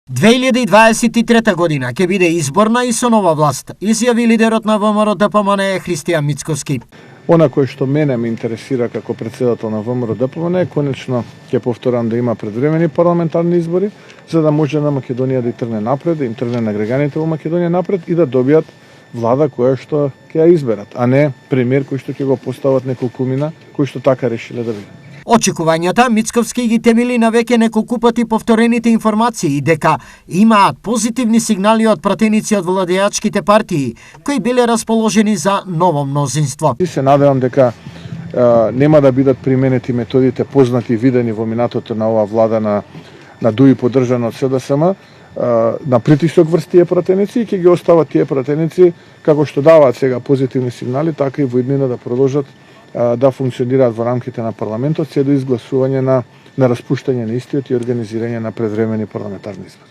2023 година ќе биде изборна и со нова власт, изјави лидерот на ВМРО-ДПМН Христијан Мицковски. Она кој што мене ме интересира како претседател на ВМРО-ДПМН е конечно, ќе повторам, да има предвремени парламентарни избори, за да може на Македонија да тргне напред, да им тргне на граѓаните во Македонија напред и да добијат влада која што ќе ја изберат, а не премиер кој што ќе го постават неколкумина, кој што така решиле да биде. Очекувањата Мицковски ги темели на веќе неколку пати повторените информации дека имаат позитивни сигнали од пратеници од владеачките партии кои биле расположени за ново мнозинство. И се надевам дека нема да бидат применети методите познати и видени во минатото на оваа влада на ДУИ поддржана од СДСМ на притисок врз тие пратеници и ќе ги остават тие пратеници како што даваат сега позитивни сигнали, така и во иднина да продолжат да функционираат во рамките на парламентот се до изгласување на распуштање на истиот и организирање на предвремени парламентарни избори.